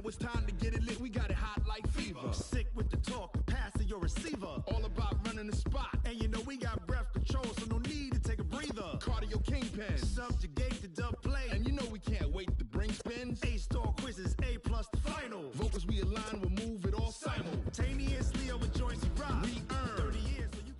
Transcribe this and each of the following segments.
it's time to get it lit. We got it hot like fever. Sick with the talk, passing your receiver. All about running the spot. And you know we got breath control, so no need to take a breather. Cardio kingpin. Subjugate the dub play. And you know we can't wait to bring spins. A-star quizzes, A+ the final. Vocals we align, we'll move it all simultaneously over joints and rock. We earn 30 years so you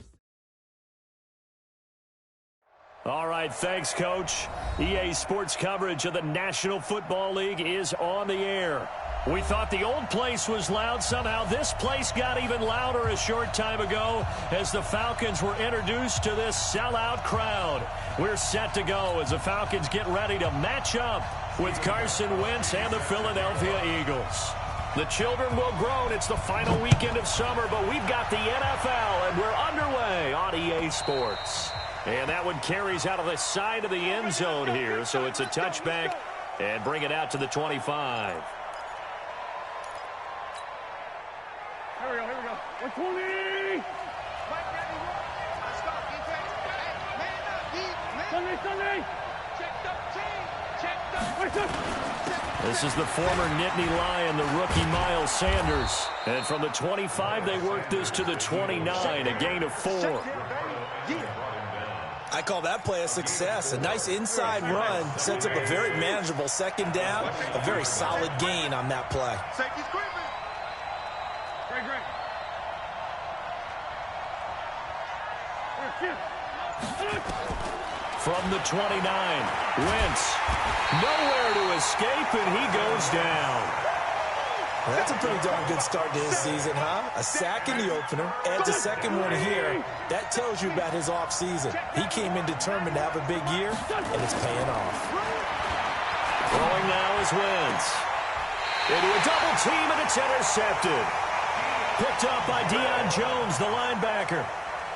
can... All right, thanks, Coach. EA Sports coverage of the National Football League is on the air. We thought the old place was loud. Somehow this place got even louder a short time ago as the Falcons were introduced to this sellout crowd. We're set to go as the Falcons get ready to match up with Carson Wentz and the Philadelphia Eagles. The children will groan. It's the final weekend of summer, but we've got the NFL, and we're underway on EA Sports. And that one carries out of the side of the end zone here, so it's a touchback and bring it out to the 25. Here we go. 120! Sunday! This is the former Nittany Lion, the rookie Miles Sanders. And from the 25, they work this to the 29, a gain of 4. I call that play a success. A nice inside run sets up a very manageable second down, a very solid gain on that play. Safety's creeping. Great. From the 29, Wentz, nowhere to escape, and he goes down. Well, that's a pretty darn good start to his season, huh? A sack in the opener, adds a second one here. That tells you about his offseason. He came in determined to have a big year, and it's paying off. Throwing now is Wentz. Into a double team, and it's intercepted. Picked up by Deion Jones, the linebacker.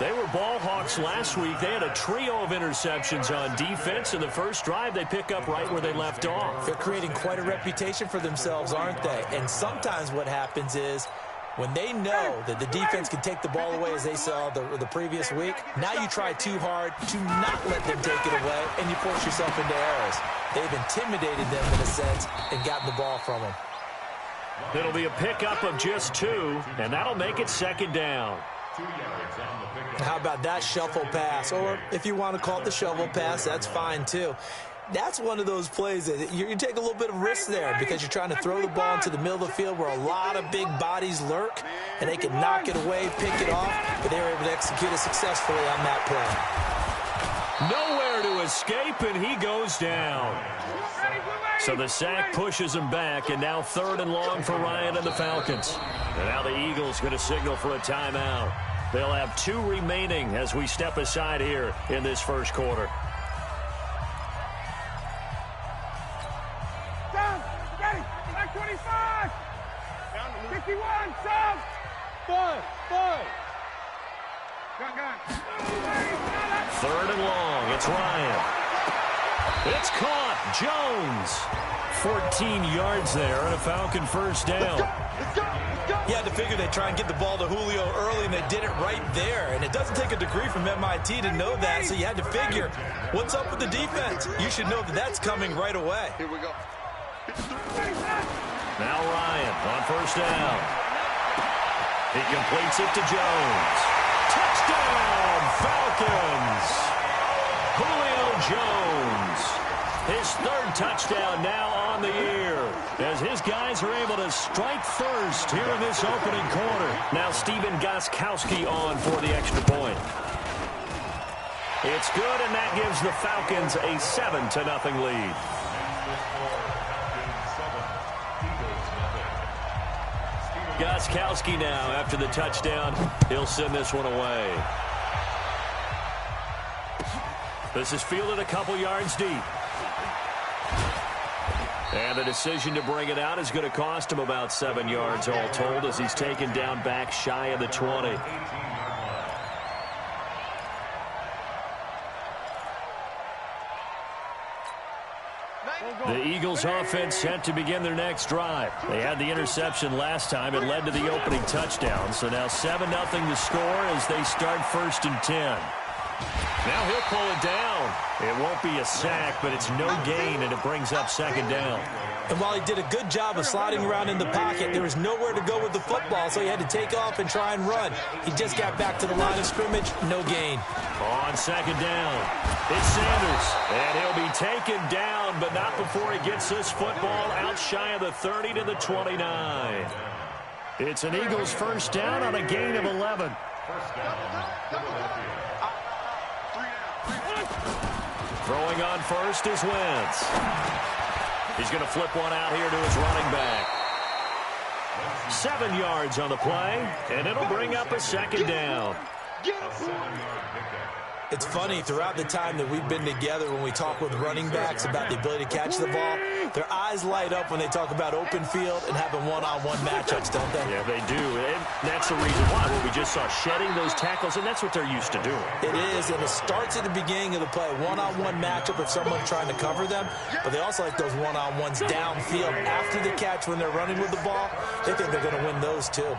They were ball hawks last week. They had a trio of interceptions on defense. In the first drive, they pick up right where they left off. They're creating quite a reputation for themselves, aren't they? And sometimes what happens is when they know that the defense can take the ball away, as they saw the previous week, now you try too hard to not let them take it away, and you force yourself into errors. They've intimidated them in a sense and gotten the ball from them. It'll be a pickup of just 2, and that'll make it second down. How about that shuffle pass? Or if you want to call it the shovel pass, that's fine too. That's one of those plays that you take a little bit of risk there because you're trying to throw the ball into the middle of the field where a lot of big bodies lurk, and they can knock it away, pick it off, but they were able to execute it successfully on that play. Nowhere to escape, and he goes down. So the sack pushes him back, and now 3rd and long for Ryan and the Falcons. And now the Eagles going to signal for a timeout. They'll have 2 remaining as we step aside here in this first quarter. Down, ready, back 25, 51, sub, 5. Gun. 3rd and long, it's Ryan. It's caught, Jones. 14 yards there and a Falcon first down. You had to figure they'd try and get the ball to Julio early, and they did it right there. And it doesn't take a degree from MIT to know that, so you had to figure, what's up with the defense? You should know that that's coming right away. Here we go. Now Ryan on first down. He completes it to Jones. Touchdown, Falcons! Julio Jones. His 3rd touchdown now on the year as his guys are able to strike first here in this opening quarter. Now Steven Gostkowski on for the extra point. It's good, and that gives the Falcons a 7-0 lead. Gostkowski now after the touchdown. He'll send this one away. This is fielded a couple yards deep. And the decision to bring it out is going to cost him about 7 yards all told as he's taken down back shy of the 20. The Eagles offense set to begin their next drive. They had the interception last time. It led to the opening touchdown. So now 7-0 to score as they start 1st and 10. Now he'll pull it down. It won't be a sack, but it's no gain, and it brings up second down. And while he did a good job of sliding around in the pocket, there was nowhere to go with the football, so he had to take off and try and run. He just got back to the line of scrimmage, no gain. On second down, it's Sanders, and he'll be taken down, but not before he gets this football out shy of the 30 to the 29. It's an Eagles first down on a gain of 11. Throwing on first is Wentz. He's going to flip one out here to his running back. 7 yards on the play, and it'll bring up a second down. It's funny, throughout the time that we've been together, when we talk with running backs about the ability to catch the ball, their eyes light up when they talk about open field and having one-on-one matchups, don't they? Yeah, they do. And that's the reason why. Well, we just saw shedding those tackles, and that's what they're used to doing. It is, and it starts at the beginning of the play, one-on-one matchup if someone's trying to cover them, but they also like those one-on-ones downfield after the catch when they're running with the ball. They think they're going to win those, too.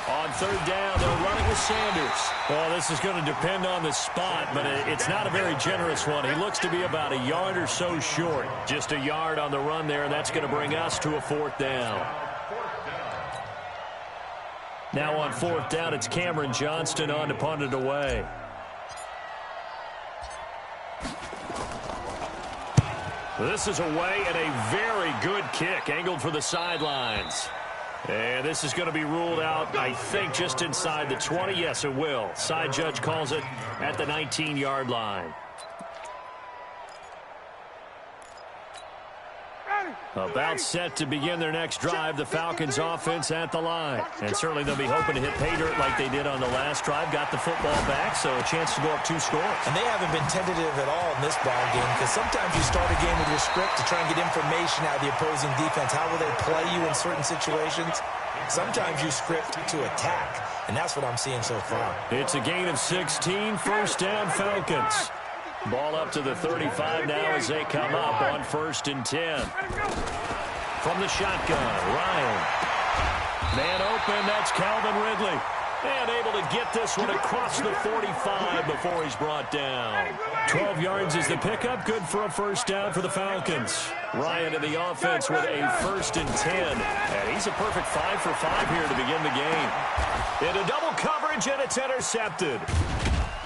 On third down, they're running with Sanders. Well, this is going to depend on the spot, but it's not a very generous one. He looks to be about a yard or so short. Just a yard on the run there, and that's going to bring us to a fourth down. Now on fourth down, it's Cameron Johnston on to punt it away. This is away, and a very good kick, angled for the sidelines. And this is going to be ruled out, I think, just inside the 20. Yes, it will. Side judge calls it at the 19-yard line. About set to begin their next drive, the Falcons offense at the line. And certainly they'll be hoping to hit pay dirt like they did on the last drive. Got the football back, so a chance to go up 2 scores. And they haven't been tentative at all in this ball game, because sometimes you start a game with your script to try and get information out of the opposing defense. How will they play you in certain situations? Sometimes you script to attack, and that's what I'm seeing so far. It's a gain of 16, first down Falcons. Ball up to the 35 now as they come up on 1st and 10. From the shotgun, Ryan. Man open, that's Calvin Ridley. And able to get this one across the 45 before he's brought down. 12 yards is the pickup, good for a first down for the Falcons. Ryan in the offense with a 1st and 10. And he's a perfect 5 for 5 here to begin the game. Into double coverage, and it's intercepted.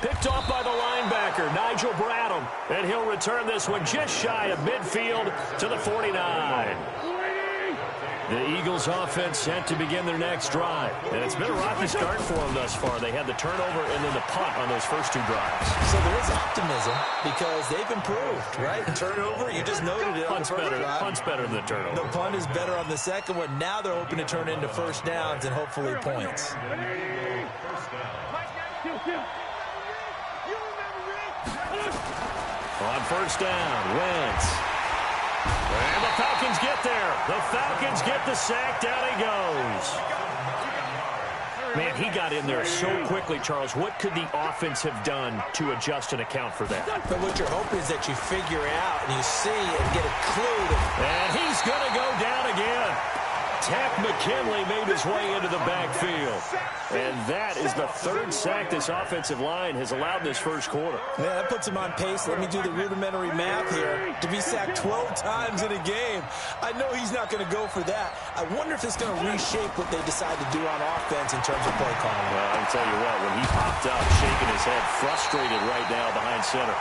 Picked off by the linebacker, Nigel Bradham. And he'll return this one just shy of midfield to the 49. The Eagles offense set to begin their next drive. And it's been a rocky start for them thus far. They had the turnover and then the punt on those first 2 drives. So there is optimism because they've improved, right? Turnover, you just noted it. Punt's better than the turnover. The punt is better on the second one. Now they're hoping to turn into first downs and hopefully points. On first down, Wentz. And the Falcons get there. The Falcons get the sack. Down he goes. Man, he got in there so quickly, Charles. What could the offense have done to adjust and account for that? But what you're hoping is that you figure out and you see and get a clue. And he's going to go down again. Tack McKinley made his way into the backfield. And that is the 3rd sack this offensive line has allowed this first quarter. Yeah, that puts him on pace. Let me do the rudimentary math here. To be sacked 12 times in a game, I know he's not going to go for that. I wonder if it's going to reshape what they decide to do on offense in terms of play calling. Well, I can tell you what, when he popped up, shaking his head, frustrated right now behind center.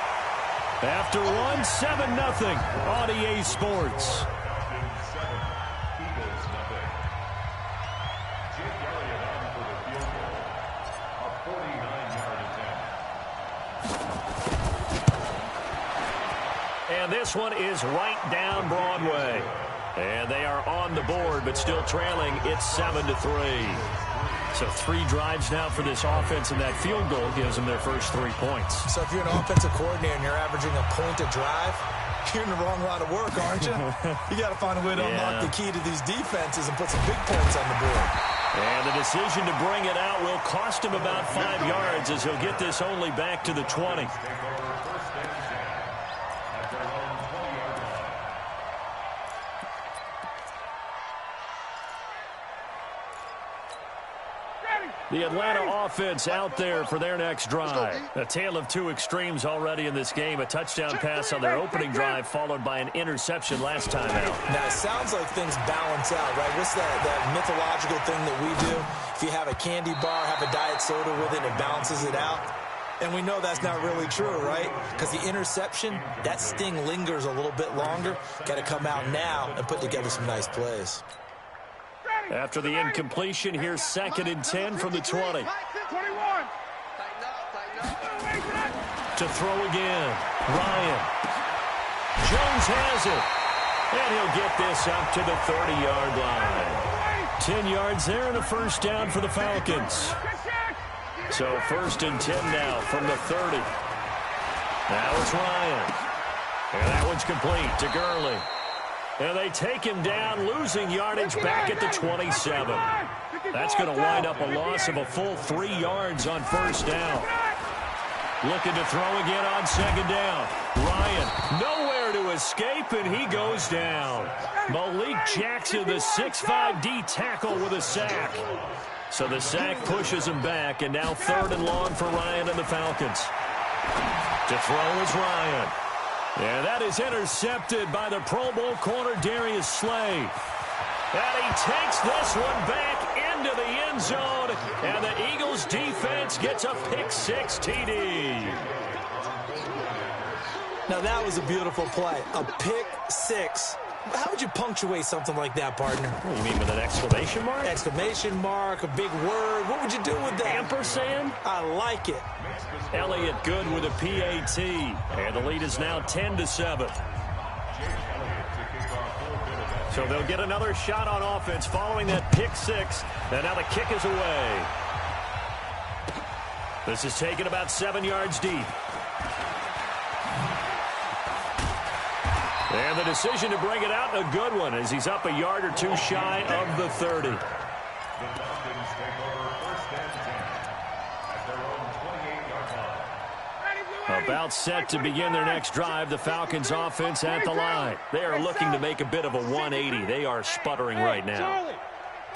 After 7-0 on EA Sports. And this one is right down Broadway. And they are on the board, but still trailing. It's 7-3. So 3 drives now for this offense, and that field goal gives them their first 3 points. So if you're an offensive coordinator and you're averaging a point a drive, you're in the wrong line of work, aren't you? You got to find a way to unlock the key to these defenses and put some big points on the board. And the decision to bring it out will cost him about 5 yards as he'll get this only back to the 20. The Atlanta offense out there for their next drive. A tale of two extremes already in this game. A touchdown pass on their opening drive followed by an interception last time out. Now, it sounds like things balance out, right? What's that mythological thing that we do? If you have a candy bar, have a diet soda with it, it balances it out. And we know that's not really true, right? Because the interception, that sting lingers a little bit longer. Got to come out now and put together some nice plays. After the incompletion, here's 2nd and 10 from the 20. 21. To throw again. Ryan. Jones has it. And he'll get this up to the 30-yard line. 10 yards there and a first down for the Falcons. So 1st and 10 now from the 30. Now it's Ryan. And that one's complete to Gurley. And they take him down, losing yardage back at the 27. That's going to wind up a loss of a full 3 yards on first down. Looking to throw again on 2nd down. Ryan, nowhere to escape, and he goes down. Malik Jackson, the 6'5" D tackle with a sack. So the sack pushes him back, and now 3rd and long for Ryan and the Falcons. To throw is Ryan. And that is intercepted by the Pro Bowl corner Darius Slay. And he takes this one back into the end zone, and the Eagles defense gets a pick-6 TD. Now that was a beautiful play, a pick-6. How would you punctuate something like that, partner? What, you mean with an exclamation mark? Exclamation mark, a big word. What would you do with that? Ampersand? I like it. Elliott good with a PAT. And the lead is now 10-7. So they'll get another shot on offense following that pick-6. And now the kick is away. This is taken about 7 yards deep. And the decision to bring it out, a good one, as he's up a yard or two shy of the 30. About set to begin their next drive, the Falcons offense at the line. They are looking to make a bit of a 180. They are sputtering right now.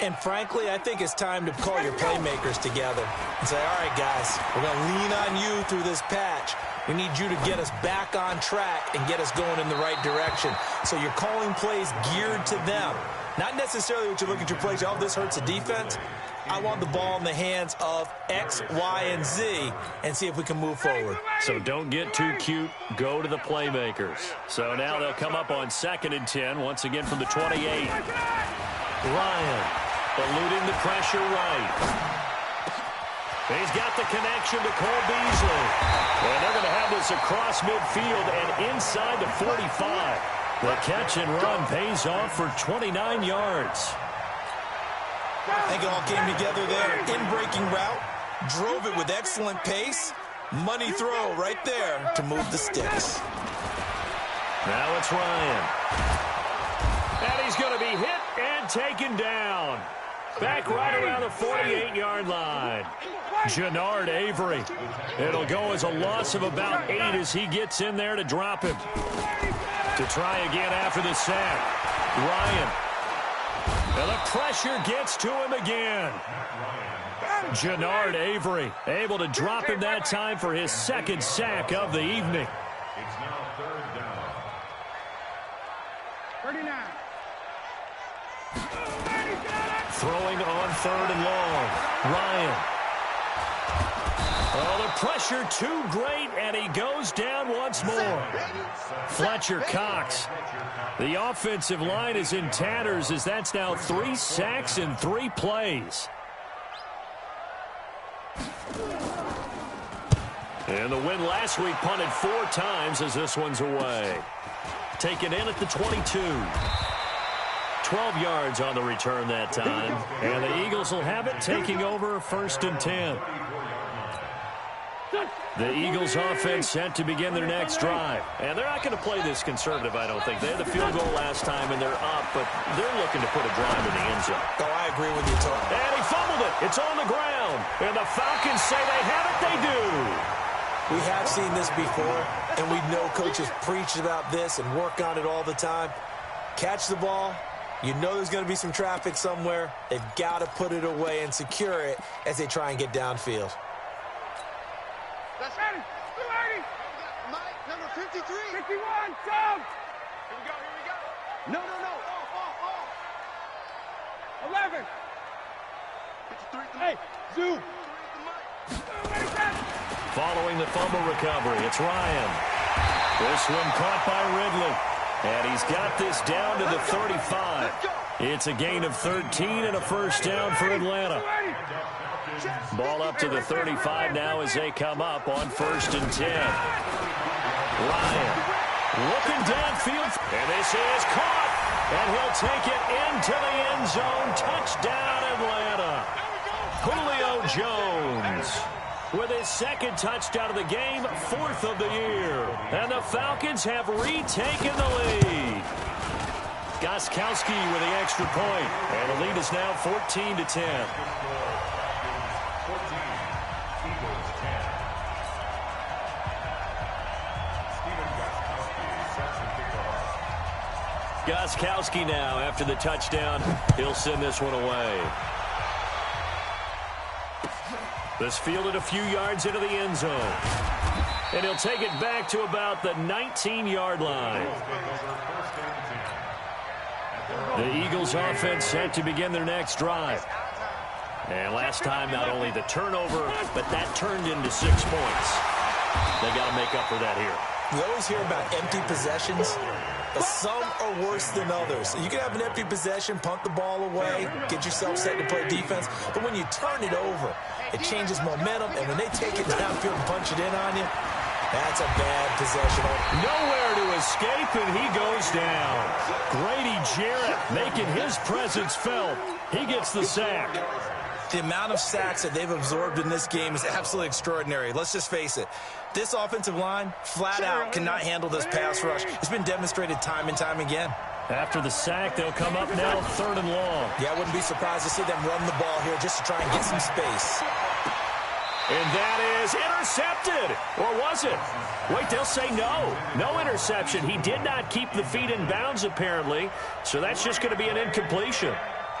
And frankly, I think it's time to call your playmakers together and say, all right, guys, we're going to lean on you through this patch. We need you to get us back on track and get us going in the right direction. So you're calling plays geared to them. Not necessarily what you look at your plays, oh, this hurts the defense. I want the ball in the hands of X, Y, and Z and see if we can move forward. So don't get too cute. Go to the playmakers. So now they'll come up on 2nd and 10, once again from the 28. Ryan eluding the pressure right. He's got the connection to Cole Beasley. And they're going to have this across midfield and inside the 45. The catch and run pays off for 29 yards. I think it all came together there. In-breaking route, drove it with excellent pace. Money throw right there to move the sticks. Now it's Ryan. And he's going to be hit and taken down. Back right around the 48-yard line. Jannard Avery. It'll go as a loss of about 8 as he gets in there to drop him. To try again after the sack. Ryan. And the pressure gets to him again. Jannard Avery able to drop him that time for his 2nd sack of the evening. It's now 3rd down. 39. Throwing on 3rd and long. Ryan. Oh, the pressure too great, and he goes down once more. Fletcher Cox. The offensive line is in tatters as that's now 3 sacks in 3 plays. And the win last week punted 4 times as this one's away. Taken in at the 22. 12 yards on the return that time. And the Eagles will have it, taking over 1st and 10. The Eagles offense set to begin their next drive. And they're not going to play this conservative, I don't think. They had the field goal last time, and they're up, but they're looking to put a drive in the end zone. Oh, I agree with you, Tony. And he fumbled it. It's on the ground. And the Falcons say they have it. They do. We have seen this before, and we know coaches preach about this and work on it all the time. Catch the ball, You know there's going to be some traffic somewhere. They've got to put it away and secure it as they try and get downfield. That's ready. 280. Mike, number 53. 51. Down. Here we go. No. 11. 53. Hey, Zoo. Following the fumble recovery, it's Ryan. This one caught by Ridley. And he's got this down to the 35. It's a gain of 13 and a first down for Atlanta. Ball up to the 35 now as they come up on 1st and 10. Ryan looking downfield. And this is caught. And he'll take it into the end zone. Touchdown, Atlanta. Julio Jones with his 2nd touchdown of the game, 4th of the year. And the Falcons have retaken the lead. Gostkowski with the extra point. And the lead is now 14-10. Gostkowski now after the touchdown. He'll send this one away. This fielded a few yards into the end zone. And he'll take it back to about the 19-yard line. The Eagles offense set to begin their next drive. And last time, not only the turnover, but that turned into 6 points. They got to make up for that here. You always hear about empty possessions, but some are worse than others. You can have an empty possession, punt the ball away, get yourself set to play defense, but when you turn it over, it changes momentum, and when they take it downfield and punch it in on you, that's a bad possession. Nowhere to escape, and he goes down. Grady Jarrett making his presence felt. He gets the sack. The amount of sacks that they've absorbed in this game is absolutely extraordinary. Let's just face it. This offensive line, flat out, cannot handle this pass rush. It's been demonstrated time and time again. After the sack, they'll come up now 3rd and long. Yeah, I wouldn't be surprised to see them run the ball here just to try and get some space. And that is intercepted. Or was it? Wait, they'll say no. No interception. He did not keep the feet in bounds, apparently. So that's just going to be an incompletion.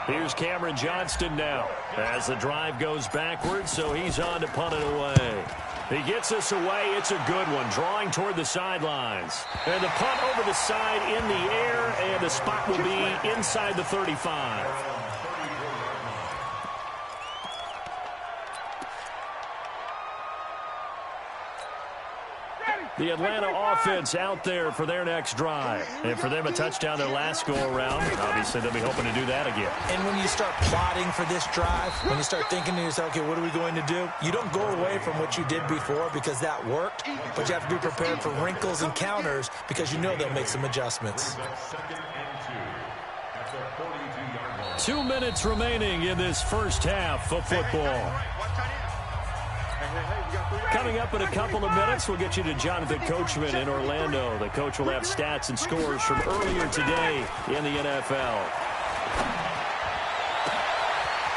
Here's Cameron Johnston now as the drive goes backwards, so he's on to punt it away. He gets us away. It's a good one, drawing toward the sidelines. And the punt over the side in the air, and the spot will be inside the 35. The Atlanta offense out there for their next drive. And for them, a touchdown their last go-around. Obviously, they'll be hoping to do that again. And when you start plotting for this drive, when you start thinking to yourself, okay, what are we going to do? You don't go away from what you did before because that worked, but you have to be prepared for wrinkles and counters because you know they'll make some adjustments. 2 minutes remaining in this first half of football. Coming up in a couple of minutes, we'll get you to Jonathan Coachman in Orlando. The coach will have stats and scores from earlier today in the NFL.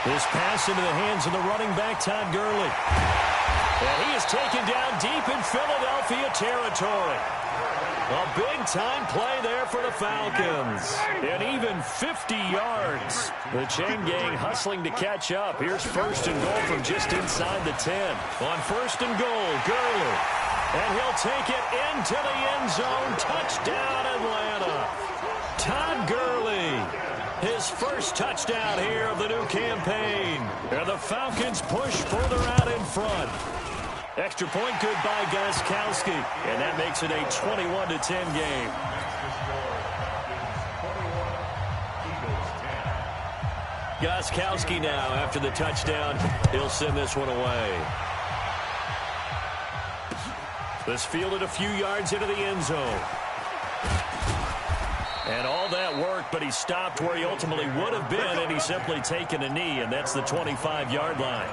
This pass into the hands of the running back, Todd Gurley. And he is taken down deep in Philadelphia territory. A big-time play there for the Falcons. And even 50 yards. The chain gang hustling to catch up. Here's 1st and goal from just inside the 10. On 1st and goal, Gurley. And he'll take it into the end zone. Touchdown, Atlanta. Todd Gurley. His first touchdown here of the new campaign. And the Falcons push further out in front. Extra point good by Gostkowski, and that makes it a 21-10 game. Gostkowski now after the touchdown. He'll send this one away. This fielded a few yards into the end zone. And all that worked, but he stopped where he ultimately would have been, and he's simply taken a knee, and that's the 25-yard line.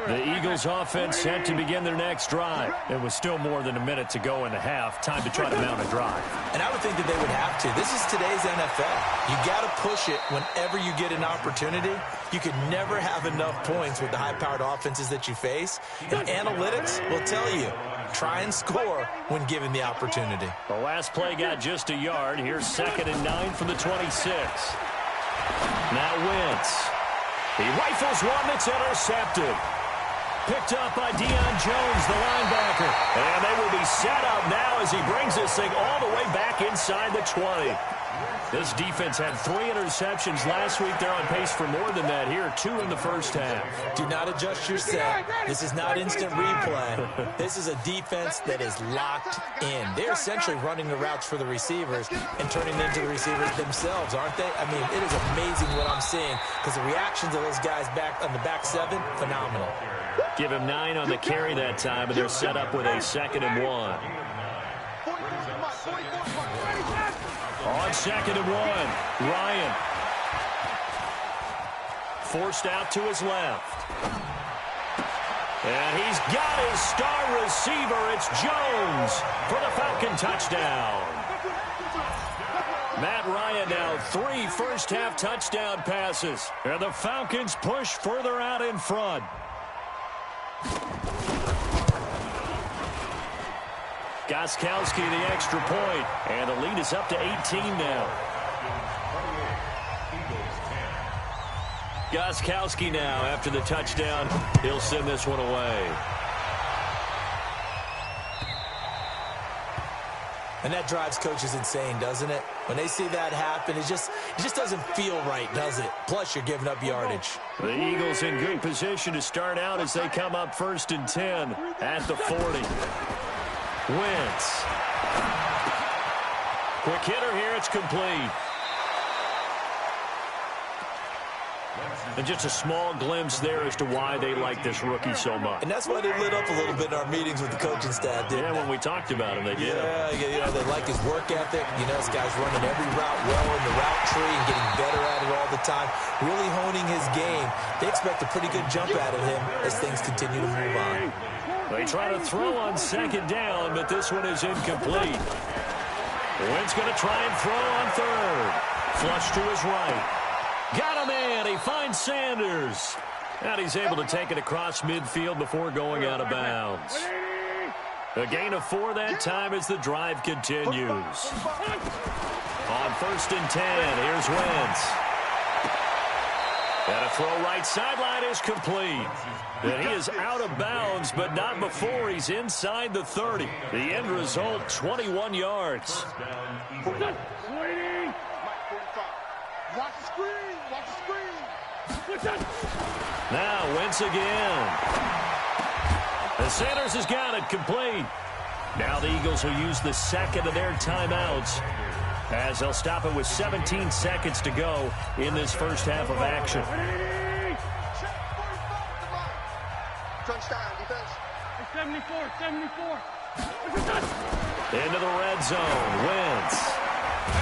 The Eagles offense set to begin their next drive. It was still more than a minute to go in the half. Time to try to mount a drive. And I would think that they would have to. This is today's NFL. You got to push it whenever you get an opportunity. You could never have enough points with the high-powered offenses that you face. And analytics will tell you, try and score when given the opportunity. The last play got just a yard. Here's 2nd and 9 from the 26. Now Wentz. He rifles one that's intercepted. Picked up by Deion Jones, the linebacker. And they will be set up now as he brings this thing all the way back inside the 20. This defense had 3 interceptions last week. They're on pace for more than that here. 2 in the first half. Do not adjust your set. This is not instant replay. This is a defense that is locked in. They're essentially running the routes for the receivers and turning them into the receivers themselves, aren't they? I mean, it is amazing what I'm seeing because the reactions of those guys back on the back 7, phenomenal. Give him 9 on the carry that time, and they're set up with a 2nd and 1. On 2nd and 1, Ryan. Forced out to his left. And he's got his star receiver. It's Jones for the Falcon touchdown. Matt Ryan now 3 first-half touchdown passes. And the Falcons push further out in front. Gostkowski the extra point, and the lead is up to 18 now. Gostkowski now after the touchdown. He'll send this one away. And that drives coaches insane, doesn't it? When they see that happen, it just doesn't feel right, does it? Plus, you're giving up yardage. The Eagles in good position to start out as they come up 1st and 10 at the 40. Wentz. Quick hitter here. It's complete. And just a small glimpse there as to why they like this rookie so much. And that's why they lit up a little bit in our meetings with the coaching staff, didn't they? Yeah, when we talked about him, they did. Yeah, you know, they like his work ethic. You know, this guy's running every route well in the route tree and getting better at it all the time, really honing his game. They expect a pretty good jump out of him as things continue to move on. They try to throw on 2nd down, but this one is incomplete. Wentz going to try and throw on 3rd. Flush to his right. Got him in. He finds Sanders. And he's able to take it across midfield before going out of bounds. A gain of 4 that time as the drive continues. On 1st and 10, here's Wentz. And a throw right sideline is complete. And he is out of bounds, but not before he's inside the 30. The end result, 21 yards. Watch the screen! Watch the screen! Now Wentz again. And Sanders has got it complete. Now the Eagles will use the 2nd of their timeouts as they'll stop it with 17 seconds to go in this first half of action. Touchdown, defense. 74. Into the red zone. Wentz.